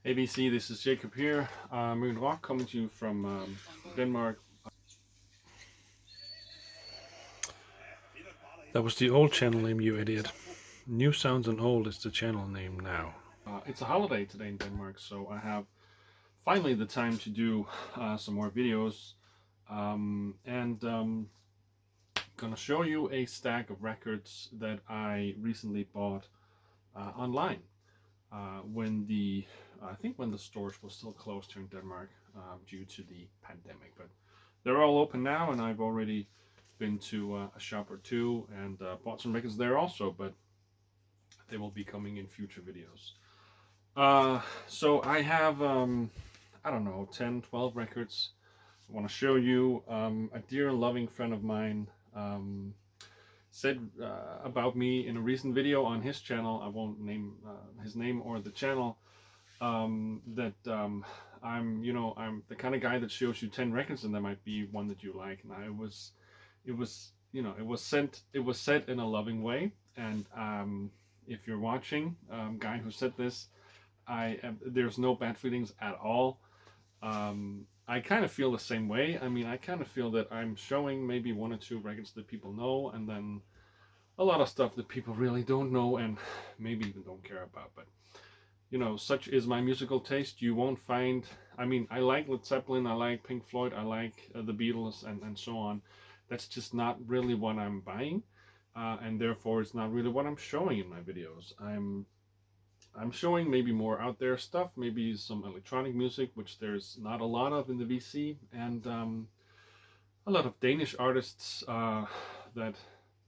ABC, this is Jacob here, Moon Rock, coming to you from Denmark. That was the old channel name, you idiot. New Sounds and Old is the channel name now. It's a holiday today in Denmark, so I have finally the time to do some more videos. And gonna show you a stack of records that I recently bought online when I think when the stores were still closed here in Denmark due to the pandemic. But they're all open now, and I've already been to a shop or two and bought some records there also, but they will be coming in future videos. So I have, I don't know, 10, 12 records I want to show you. A dear loving friend of mine said about me in a recent video on his channel. I won't name his name or the channel. That I'm the kind of guy that shows you 10 records and there might be one that you like. And it was, it was said in a loving way. And if you're watching, guy who said this, there's no bad feelings at all. I kind of feel the same way. I mean, I kind of feel that I'm showing maybe one or two records that people know, and then a lot of stuff that people really don't know and maybe even don't care about. But such is my musical taste. You won't find, I mean, I like Led Zeppelin, I like Pink Floyd, I like the Beatles, and so on. That's just not really what I'm buying, and therefore it's not really what I'm showing in my videos. I'm showing maybe more out there stuff, maybe some electronic music, which there's not a lot of in the VC, and a lot of Danish artists that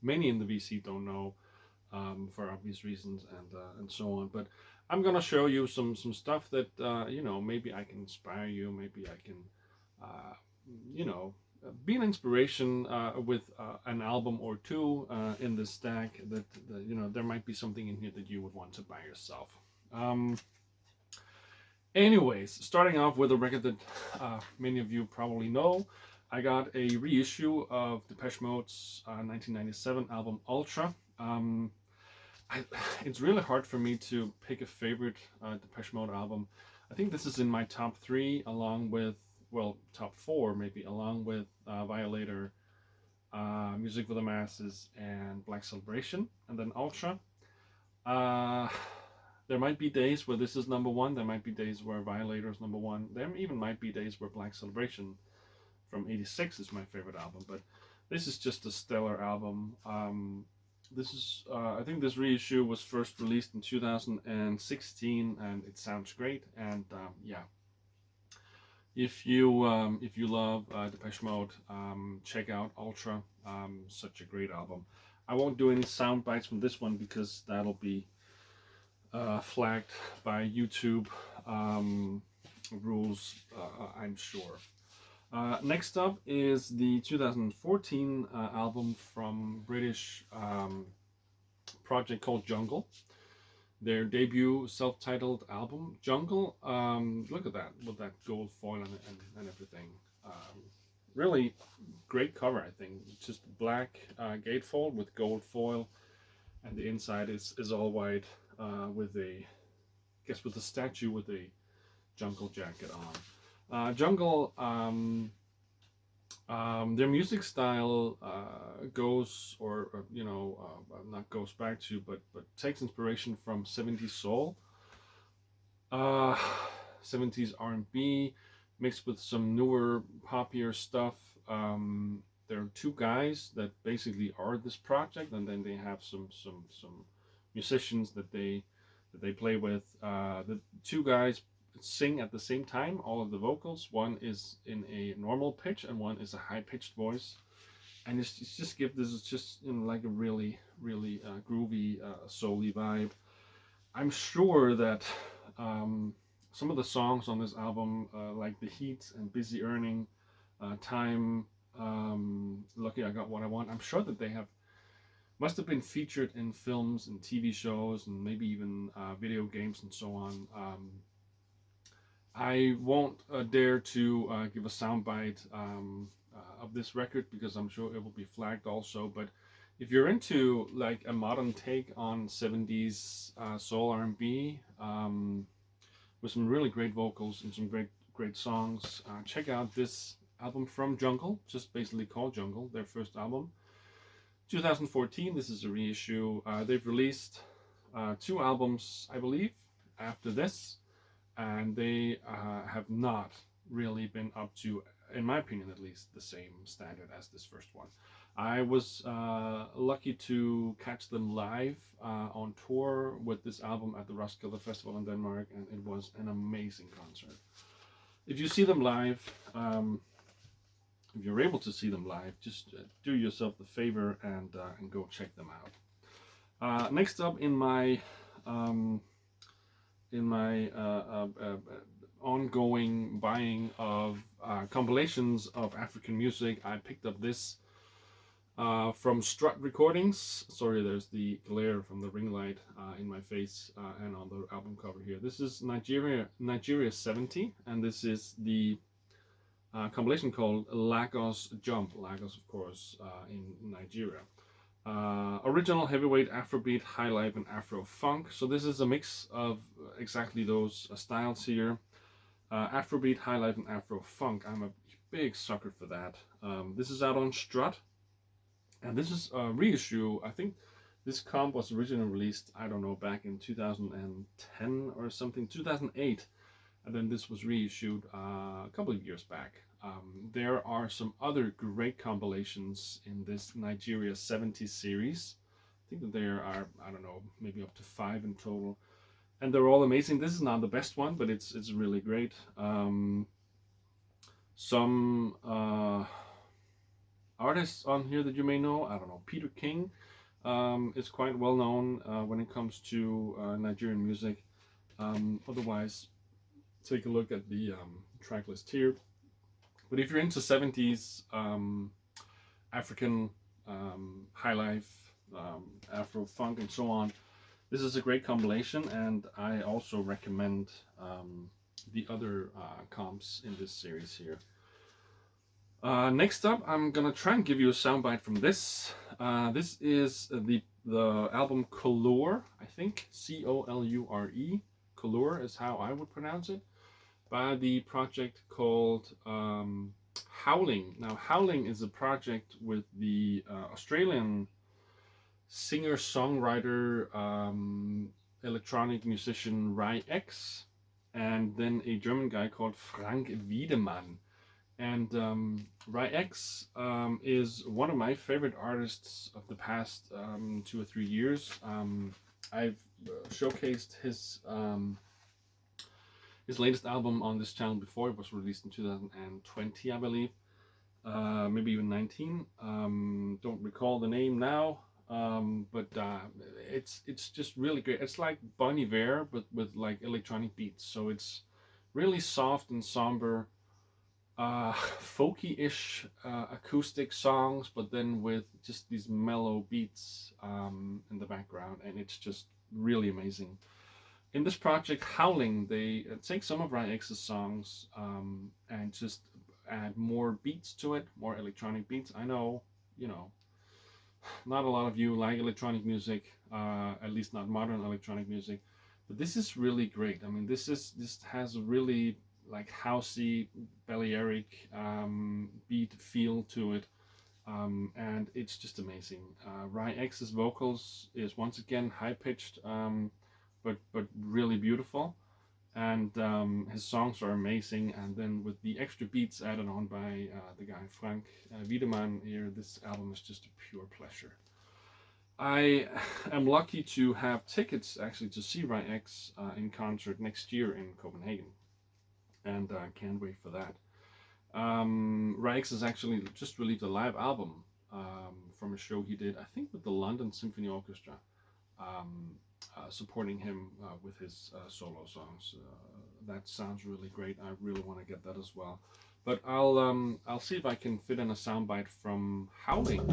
many in the VC don't know for obvious reasons, and so on. But I'm gonna show you some stuff that maybe I can inspire you, maybe I can uh, you know be an inspiration with an album or two in the stack that there might be something in here that you would want to buy yourself. Um, Anyways, starting off with a record that many of you probably know, I got a reissue of Depeche Mode's 1997 album Ultra. I, it's really hard for me to pick a favorite Depeche Mode album. I think this is in my top three, along with, well, top four maybe, along with Violator, Music for the Masses, and Black Celebration, and then Ultra. Uh, there might be days where this is number one. There might be days where Violator is number one. There even might be days where Black Celebration from '86 is my favorite album. But this is just a stellar album. This is, I think this reissue was first released in 2016, and it sounds great. And yeah, if you love Depeche Mode, check out Ultra. Such a great album. I won't do any sound bites from this one because that'll be flagged by YouTube rules, I'm sure. Next up is the 2014 album from British project called Jungle. Their debut self-titled album, Jungle. Look at that with that gold foil and everything. Really great cover, I think. Just black gatefold with gold foil, and the inside is all white with a, I guess, with a statue with a jungle jacket on. Jungle, their music style goes, or not goes back to, but takes inspiration from '70s soul, uh, '70s R&B, mixed with some newer, poppier stuff. There are two guys that basically are this project, and then they have some musicians that they play with. The two guys sing at the same time, all of the vocals. One is in a normal pitch, and one is a high pitched voice. And it's just give this is just like a really groovy, soul-y vibe. I'm sure that some of the songs on this album, like The Heat and Busy Earning, Time, Lucky I Got What I Want, I'm sure that they have must have been featured in films and TV shows and maybe even video games and so on. I won't dare to give a soundbite of this record because I'm sure it will be flagged also. But if you're into like a modern take on '70s soul R&B, with some really great vocals and some great songs. Check out this album from Jungle, just basically called Jungle, their first album. 2014, this is a reissue. They've released 2 albums, I believe, after this, and they have not really been up to, in my opinion at least, the same standard as this first one. I was lucky to catch them live on tour with this album at the Roskilde Festival in Denmark, and it was an amazing concert. If you see them live, if you're able to see them live, just do yourself the favor and go check them out. Next up in my ongoing buying of compilations of African music, I picked up this from Strut Recordings. Sorry, there's the glare from the ring light in my face and on the album cover here. This is Nigeria 70, and this is the compilation called Lagos Jump. Lagos, of course, in Nigeria. Original heavyweight Afrobeat, highlife, and Afro funk. So this is a mix of exactly those styles here. Afrobeat, highlife, and Afro funk. I'm a big sucker for that. This is out on Strut, and this is a reissue. I think this comp was originally released, I don't know, back in 2010 or something, 2008. And then this was reissued a couple of years back. There are some other great compilations in this Nigeria 70 series. I think that there are, I don't know, maybe up to 5 in total. And they're all amazing. This is not the best one, but it's really great. Some artists on here that you may know, I don't know, Peter King is quite well known when it comes to Nigerian music. Otherwise, take a look at the track list here. But if you're into 70s African highlife, Afro funk, and so on, this is a great compilation, and I also recommend the other comps in this series here. Next up, I'm gonna try and give you a soundbite from this. This is the album Colure, I think, C-O-L-U-R-E. Colure is how I would pronounce it, by the project called Howling. Now, Howling is a project with the Australian singer-songwriter, electronic musician Rai X, and then a German guy called Frank Wiedemann. And Rai X is one of my favorite artists of the past 2 or 3 years. I've showcased his latest album on this channel before. It was released in 2020, I believe, maybe even 19. Don't recall the name now, but it's just really great. It's like Bon Iver, but with like electronic beats. So it's really soft and somber, folky-ish acoustic songs, but then with just these mellow beats in the background, and it's just really amazing. In this project, Howling, they take some of Rai X's songs and just add more beats to it, more electronic beats. I know, you know, not a lot of you like electronic music, at least not modern electronic music, but this is really great. I mean, this has a really like housey, Balearic beat feel to it, and it's just amazing. Rai X's vocals is once again high-pitched, but really beautiful, and his songs are amazing. And then with the extra beats added on by the guy Frank Wiedemann here, this album is just a pure pleasure. I am lucky to have tickets actually to see Rai X in concert next year in Copenhagen, and I can't wait for that. Rai X has actually just released a live album from a show he did, I think with the London Symphony Orchestra, supporting him with his solo songs. That sounds really great. I really want to get that as well. But I'll see if I can fit in a soundbite from Howling.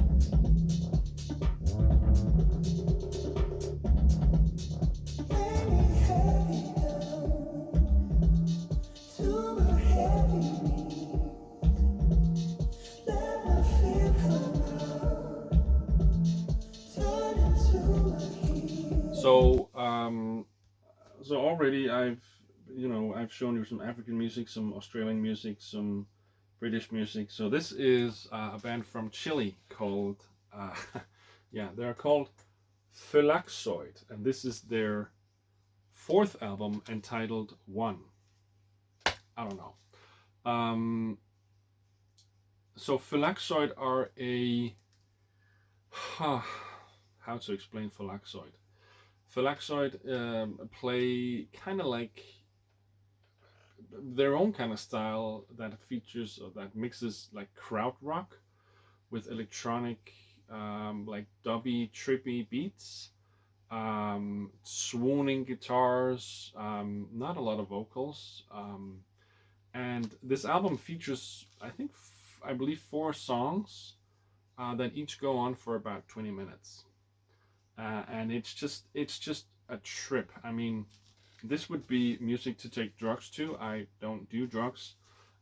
So already I've you know, I've shown you some African music, some Australian music, some British music. So this is a band from Chile called, yeah, they're called Phylaxoid, and this is their fourth album entitled One. I don't know. So Phylaxoid are a, how to explain Phylaxoid? Phylaxoid play kind of like their own kind of style that features or that mixes like krautrock with electronic, like dubby, trippy beats, swooning guitars, not a lot of vocals. And this album features, I think, I believe, 4 songs that each go on for about 20 minutes. And it's just a trip. I mean, this would be music to take drugs to. I don't do drugs,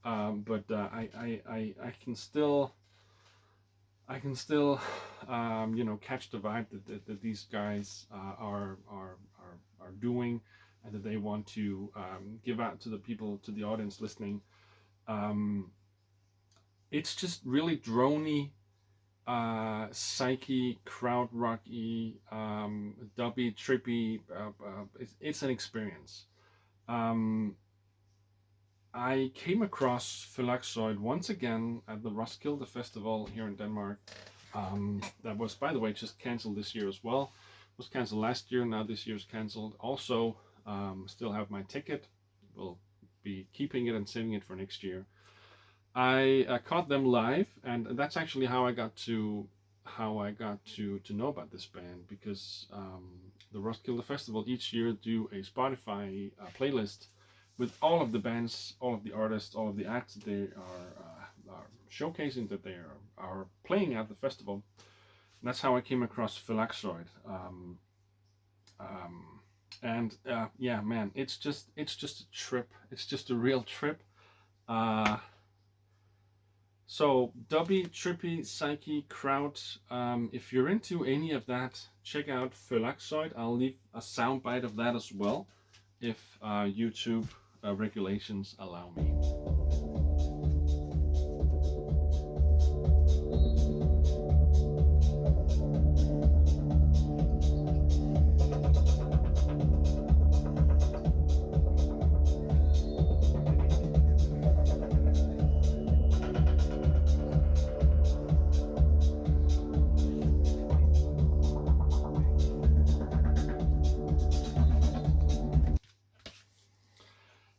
but I can still you know, catch the vibe that these guys are doing, and that they want to give out to the people, to the audience listening. Um, it's just really drony, psyche, crowd rocky, dubby, trippy. It's an experience. Um, I came across Phylaxoid once again at the Roskilde Festival here in Denmark. That was, by the way, just cancelled this year as well. It was cancelled last year, now this year's cancelled. Also, still have my ticket. Will be keeping it and saving it for next year. I caught them live, and that's actually how I got to know about this band, because the Roskilde Festival each year do a Spotify playlist with all of the bands, all of the artists, all of the acts that they are showcasing, that they are playing at the festival. And that's how I came across Phylaxoid. And yeah, man, it's just a trip. It's just a real trip. Uh, So, dubby, trippy, psyche, kraut. If you're into any of that, check out Phylaxoid. I'll leave a soundbite of that as well, if YouTube regulations allow me.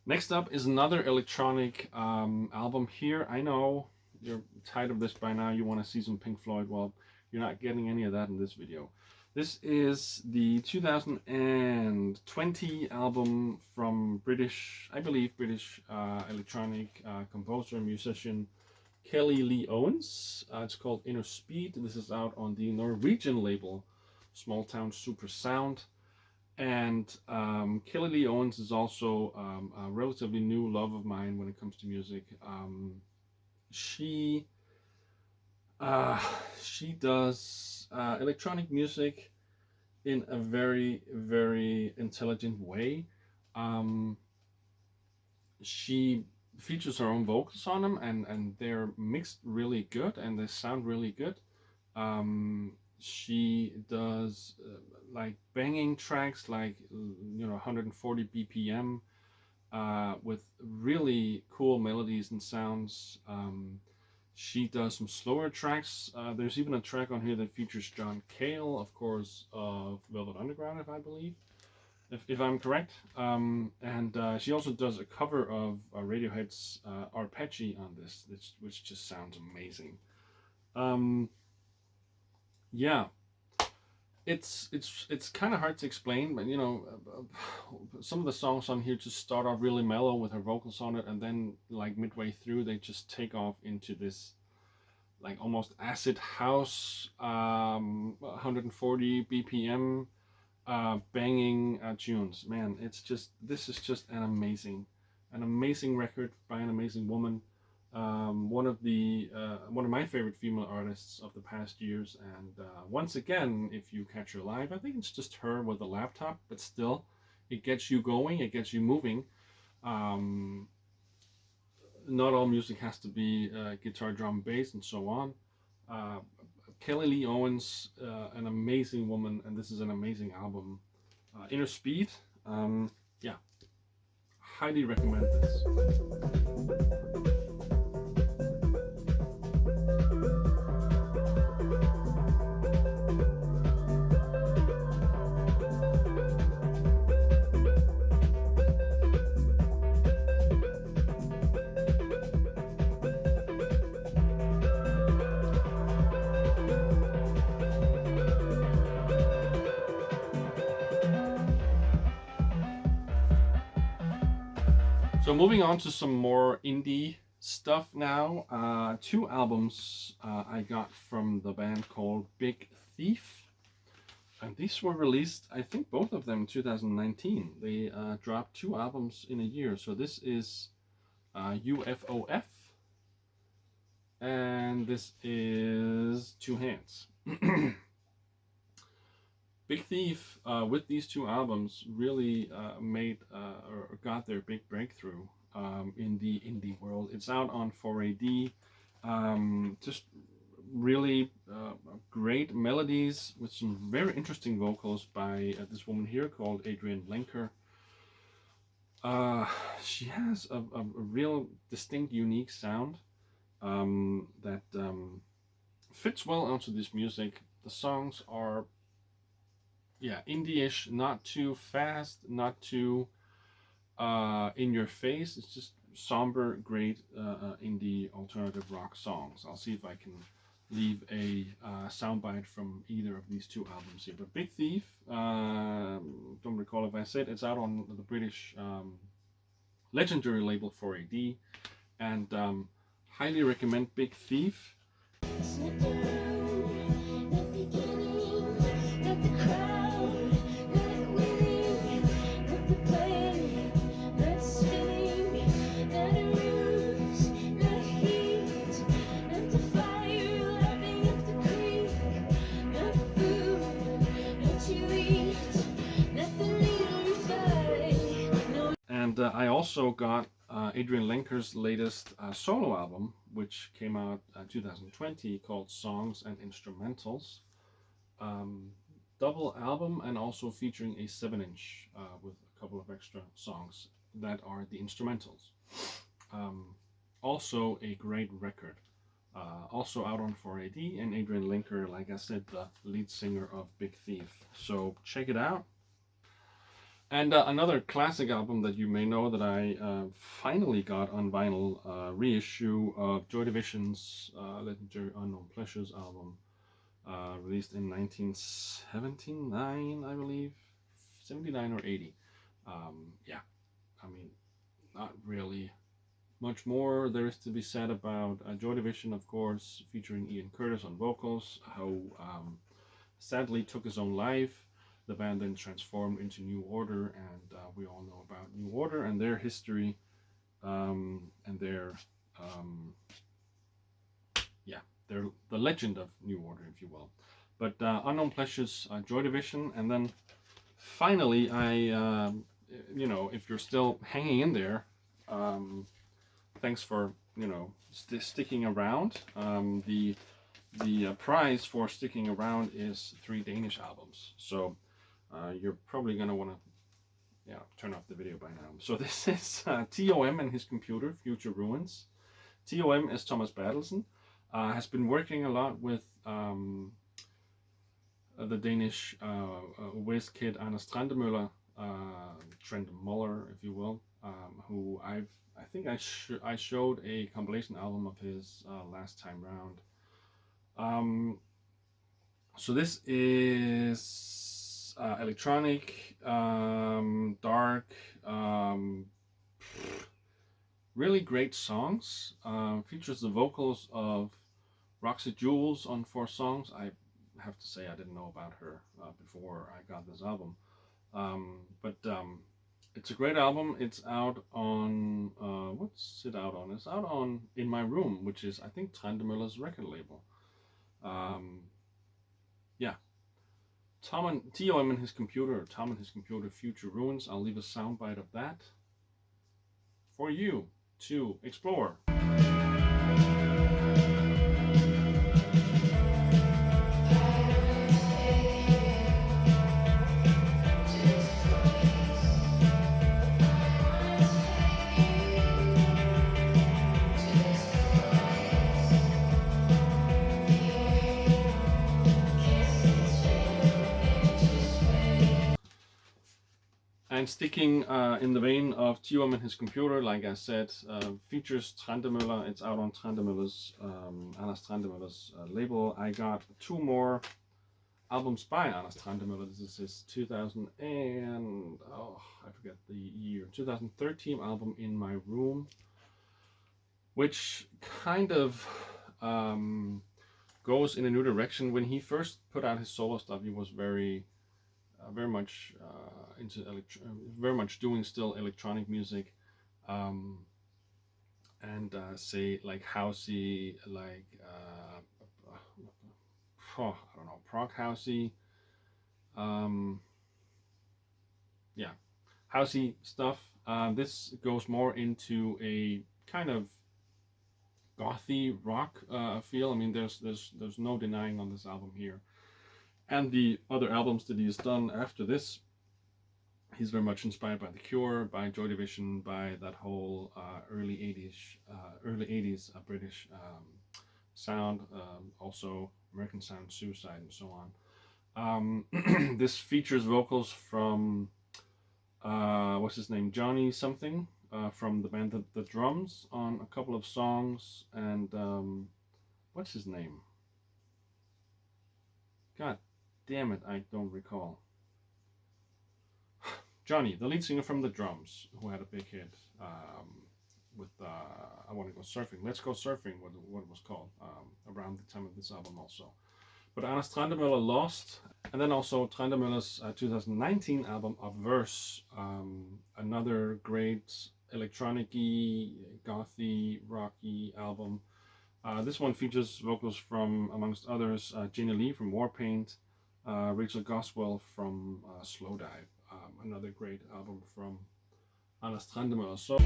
Next up is another electronic album here. I know you're tired of this by now. You want to see some Pink Floyd. Well, you're not getting any of that in this video. This is the 2020 album from British, I believe, British electronic composer and musician Kelly Lee Owens. It's called Inner Speed. This is out on the Norwegian label Small Town Super Sound. And Kelly Lee Owens is also a relatively new love of mine when it comes to music. She uh, she does electronic music in a very, very intelligent way. Um, she features her own vocals on them, and they're mixed really good, and they sound really good. She does like banging tracks, like, you know, 140 BPM, with really cool melodies and sounds. She does some slower tracks. There's even a track on here that features John Cale, of course, of Velvet Underground, if I believe, if I'm correct. And she also does a cover of Radiohead's Arpeggi on this, which just sounds amazing. Um, yeah, it's kind of hard to explain, but you know, some of the songs on here just start off really mellow with her vocals on it, and then like midway through they just take off into this like almost acid house, 140 BPM, banging tunes. Man, this is just an amazing record by an amazing woman. One of my favorite female artists of the past years, and once again, if you catch her live, I think it's just her with a laptop, but still, it gets you going, it gets you moving. Um, Not all music has to be guitar, drum, bass, and so on. Uh, Kelly Lee Owens, an amazing woman, and this is an amazing album. Inner Speed, yeah, highly recommend this. So moving on to some more indie stuff now. Two albums I got from the band called Big Thief. And these were released, I think both of them in 2019. They dropped two albums in a year. So this is UFOF, and this is Two Hands. Big Thief, with these two albums, really made or got their big breakthrough in the indie world. It's out on 4AD. Just really great melodies with some very interesting vocals by this woman here called Adrienne Lenker. She has a real distinct, unique sound that fits well onto this music. The songs are, yeah, indie-ish, not too fast, not too in your face. It's just somber, great indie alternative rock songs. I'll see if I can leave a soundbite from either of these two albums here. But Big Thief, don't recall if I said, it's out on the British legendary label 4AD, and highly recommend Big Thief. And I also got Adrienne Lenker's latest solo album, which came out 2020, called Songs and Instrumentals. Double album, and also featuring a 7-inch with a couple of extra songs that are the instrumentals. Also a great record. Also out on 4AD, and Adrienne Lenker, like I said, the lead singer of Big Thief. So check it out. And another classic album that you may know that I finally got on vinyl, reissue of Joy Division's legendary Unknown Pleasures album, released in 1979, I believe, 79 or 80. Yeah, I mean, not really much more there is to be said about Joy Division, of course, featuring Ian Curtis on vocals, who sadly took his own life. The band then transformed into New Order, and we all know about New Order and their history, and their the legend of New Order, if you will. But Unknown Pleasures, Joy Division, and then finally, I if you're still hanging in there, thanks for sticking around. The prize for sticking around is 3 Danish albums. So you're probably gonna want to turn off the video by now. So this is TOM and His Computer, Future Ruins. TOM is Thomas Bertelsen. Has been working a lot with the Danish whiz kid Anders Trentemøller, Trentemøller, if you will, who I think I showed a compilation album of his last time round. So this is electronic, dark, really great songs. Features the vocals of Roxy Jules on 4 songs. I have to say I didn't know about her before I got this album. But it's a great album. It's out on, what's it out on? It's out on In My Room, which is, I think, Trentemøller's record label. Yeah. TOM and His Computer, Future Ruins. I'll leave a soundbite of that. for you to explore. And sticking in the vein of Thium and his computer, like I said, features Trentemøller. It's out on Trentemøller's, Anders Trentemøller's label. I got 2 more albums by Anders Trentemøller. This is his 2000 and, I forget the year, 2013 album, In My Room, which kind of goes in a new direction. When he first put out his solo stuff, he was very much into very much doing still electronic music, and say like housey, like I don't know, prog housey, yeah, housey stuff. This goes more into a kind of gothy rock feel. I mean, there's no denying on this album here. And the other albums that he's done after this, he's very much inspired by The Cure, by Joy Division, by that whole early 80s British sound, also American sound, Suicide, and so on. This features vocals from what's his name, Johnny something, from the band The Drums on a couple of songs, and what's his name? God damn it, I don't recall. Johnny, the lead singer from The Drums, who had a big hit with I Want to Go Surfing. Let's Go Surfing, what it was called, around the time of this album also. But Anders Trentemøller lost. And then also Trentemøller's 2019 album, Obverse, another great electronic-y, gothy, rocky album. This one features vocals from, amongst others, Jenny Lee from Warpaint, Rachel Goswell from Slowdive. Another great album from Anders Trentemøller. So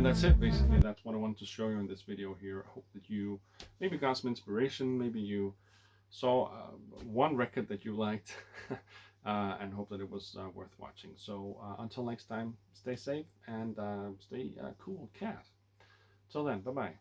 that's it, basically. That's what I wanted to show you in this video here. I hope that you maybe got some inspiration, maybe you saw one record that you liked, and hope that it was worth watching. So until next time, stay safe and stay cool, cat. Till then, bye-bye.